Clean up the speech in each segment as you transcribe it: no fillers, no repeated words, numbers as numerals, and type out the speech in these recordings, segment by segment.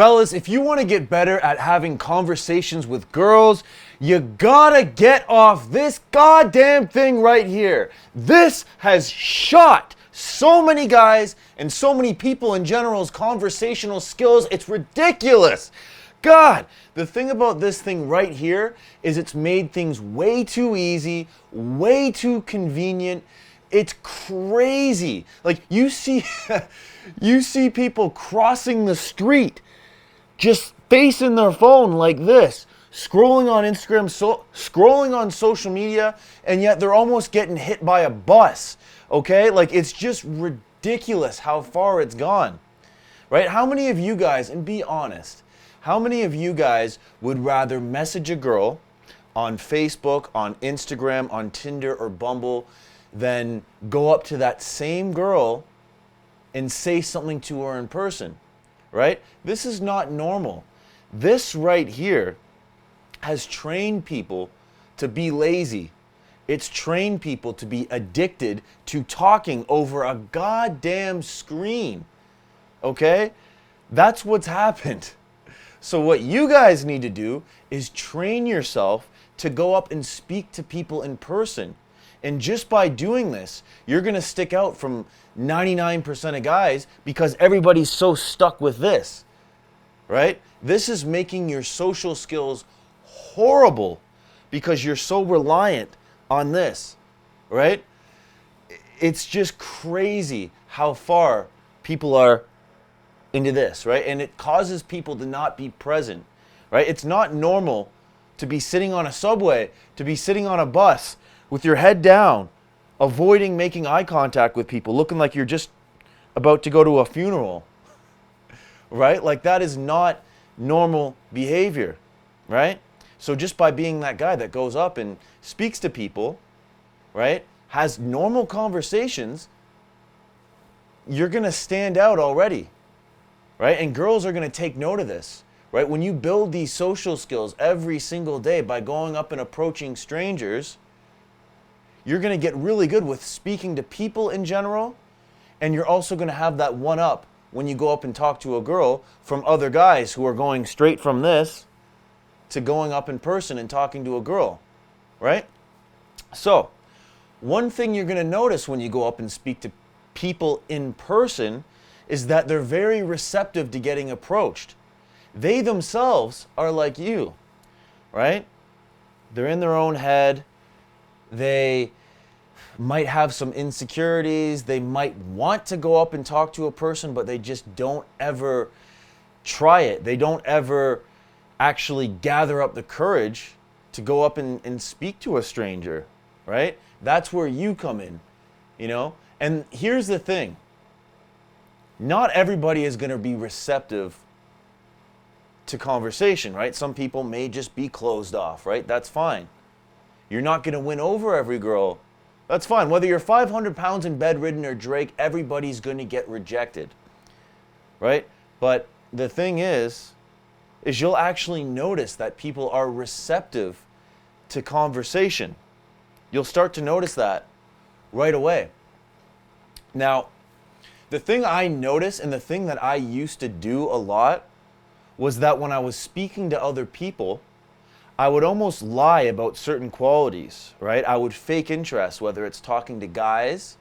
Fellas, if you want to get better at having conversations with girls, you gotta get off this goddamn thing right here. This has shot so many guys and so many people in general's conversational skills. It's ridiculous. God, the thing about this thing right here is it's made things way too easy, way too convenient. It's crazy. Like you see you see people crossing the street just facing their phone like this, scrolling on Instagram, scrolling on social media, and yet they're almost getting hit by a bus, okay? Like, it's just ridiculous how far it's gone, right? How many of you guys, and be honest, how many of you guys would rather message a girl on Facebook, on Instagram, on Tinder, or Bumble than go up to that same girl and say something to her in person? Right? This is not normal. This right here has trained people to be lazy. It's trained people to be addicted to talking over a goddamn screen. Okay? That's what's happened. So what you guys need to do is train yourself to go up and speak to people in person. And just by doing this, you're going to stick out from 99% of guys because everybody's so stuck with this, right? This is making your social skills horrible because you're so reliant on this, right? It's just crazy how far people are into this, right? And it causes people to not be present, right? It's not normal to be sitting on a subway, to be sitting on a bus with your head down, avoiding making eye contact with people, looking like you're just about to go to a funeral, right? Like that is not normal behavior, right? So just by being that guy that goes up and speaks to people, right, has normal conversations, you're gonna stand out already, right? And girls are gonna take note of this, right? When you build these social skills every single day by going up and approaching strangers, you're going to get really good with speaking to people in general, and you're also going to have that one up when you go up and talk to a girl from other guys who are going straight from this to going up in person and talking to a girl, right? So, one thing you're going to notice when you go up and speak to people in person is that they're very receptive to getting approached. They themselves are like you, right? They're in their own head. They might have some insecurities. They might want to go up and talk to a person, but they just don't ever try it. They don't ever actually gather up the courage to go up and speak to a stranger, right? That's where you come in, you know? And here's the thing. Not everybody is going to be receptive to conversation, right? Some people may just be closed off, right? That's fine. You're not going to win over every girl. That's fine. Whether you're 500 pounds and bedridden or Drake, everybody's going to get rejected, right? But the thing is you'll actually notice that people are receptive to conversation. You'll start to notice that right away. Now, the thing I noticed and the thing that I used to do a lot was that when I was speaking to other people, I would almost lie about certain qualities, right? I would fake interest, whether it's talking to guys,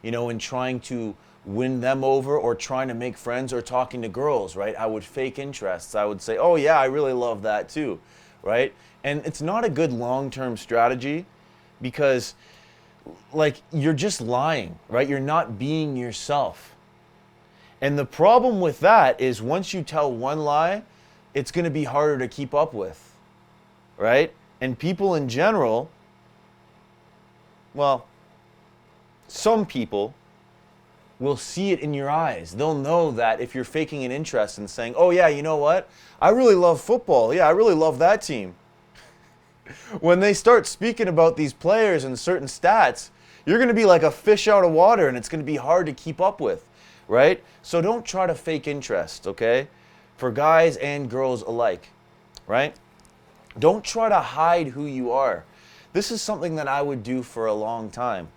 you know, and trying to win them over or trying to make friends, or talking to girls, right? I would fake interests. I would say, oh yeah, I really love that too, right? And it's not a good long-term strategy because like you're just lying, right? You're not being yourself. And the problem with that is once you tell one lie, it's going to be harder to keep up with. Right? And people in general, well, some people will see it in your eyes. They'll know that if you're faking an interest and saying, oh yeah, you know what? I really love football. Yeah, I really love that team. When they start speaking about these players and certain stats, you're going to be like a fish out of water and it's going to be hard to keep up with, right? So don't try to fake interest, okay? For guys and girls alike, right? Don't try to hide who you are. This is something that I would do for a long time,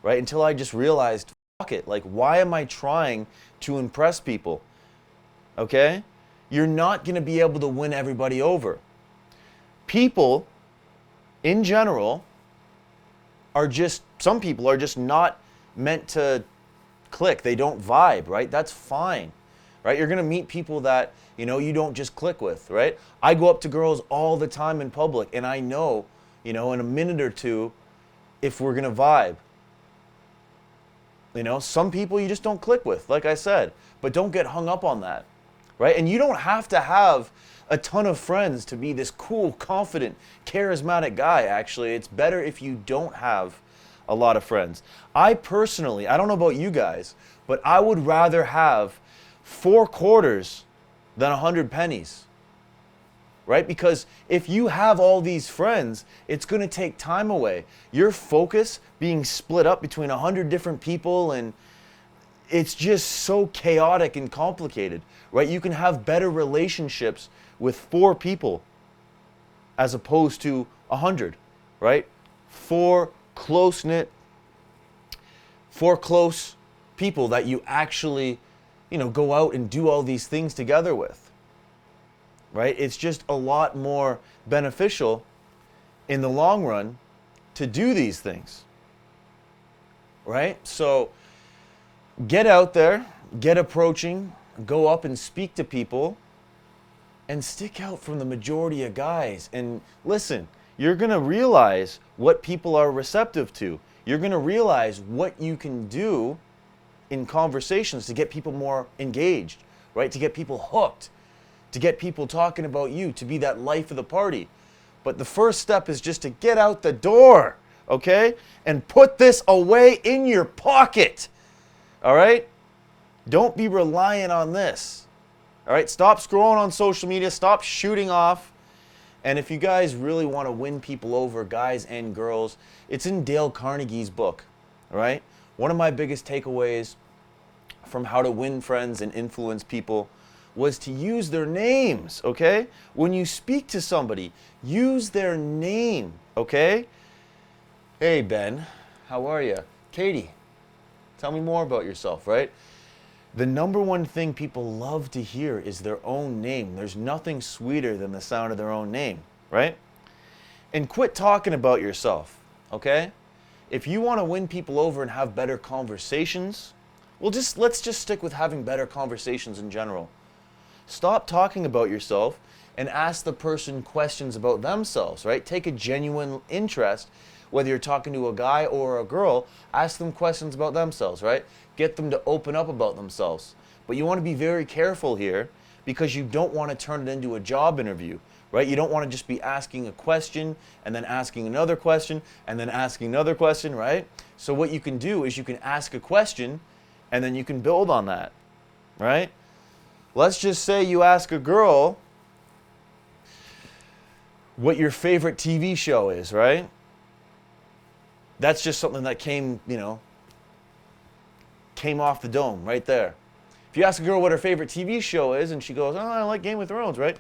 right? Until I just realized, fuck it. Like, why am I trying to impress people? Okay? you're not going to be able to win everybody over. People, in general, some people are just not meant to click. They don't vibe, right? That's fine, right? You're going to meet people that, you don't just click with, right? I go up to girls all the time in public, and I know, in a minute or two, if we're going to vibe. Some people you just don't click with, like I said, but don't get hung up on that, right? And you don't have to have a ton of friends to be this cool, confident, charismatic guy, actually. It's better if you don't have a lot of friends. I personally, I don't know about you guys, but I would rather have 4 quarters than 100 pennies, right? Because if you have all these friends, it's going to take time away. Your focus being split up between 100 different people, and it's just so chaotic and complicated, right? You can have better relationships with 4 people as opposed to 100, right? 4 close people that you actually, go out and do all these things together with, right? It's just a lot more beneficial in the long run to do these things, right? So get out there, get approaching, go up and speak to people, and stick out from the majority of guys. And listen, you're going to realize what people are receptive to. You're going to realize what you can do in conversations to get people more engaged, right? To get people hooked, to get people talking about you, to be that life of the party. But the first step is just to get out the door, okay? And put this away in your pocket, all right? Don't be relying on this, all right? Stop scrolling on social media. Stop shooting off. And if you guys really want to win people over, guys and girls, it's in Dale Carnegie's book, all right? One of my biggest takeaways from how to win friends and influence people was to use their names, okay? When you speak to somebody, use their name, okay? Hey, Ben, how are you? Katie, tell me more about yourself, right? The number one thing people love to hear is their own name. There's nothing sweeter than the sound of their own name, right? And quit talking about yourself, okay? If you want to win people over and have better conversations, let's just stick with having better conversations in general. Stop talking about yourself and ask the person questions about themselves, right? Take a genuine interest, whether you're talking to a guy or a girl, ask them questions about themselves, right? Get them to open up about themselves. But you want to be very careful here because you don't want to turn it into a job interview, right? You don't want to just be asking a question and then asking another question and then asking another question, right? So what you can do is you can ask a question and then you can build on that, right? Let's just say you ask a girl what your favorite TV show is, right? That's just something that came off the dome right there. If you ask a girl what her favorite TV show is and she goes, oh, I like Game of Thrones, right?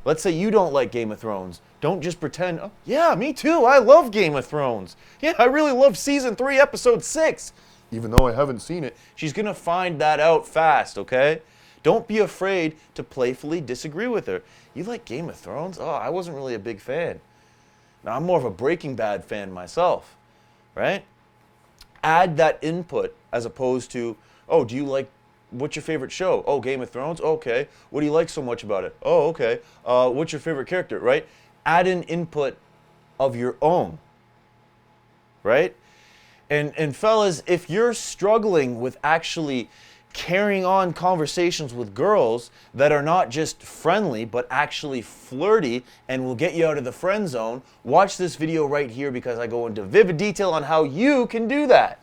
Let's say you don't like Game of Thrones. Don't just pretend, oh, yeah, me too. I love Game of Thrones. Yeah, I really love season 3, episode 6, even though I haven't seen it. She's going to find that out fast, okay? Don't be afraid to playfully disagree with her. You like Game of Thrones? Oh, I wasn't really a big fan. Now, I'm more of a Breaking Bad fan myself, right? Add that input as opposed to, oh, what's your favorite show? Oh, Game of Thrones? Okay. What do you like so much about it? Oh, okay. What's your favorite character, right? Add an input of your own, right? And fellas, if you're struggling with actually carrying on conversations with girls that are not just friendly, but actually flirty and will get you out of the friend zone, watch this video right here because I go into vivid detail on how you can do that.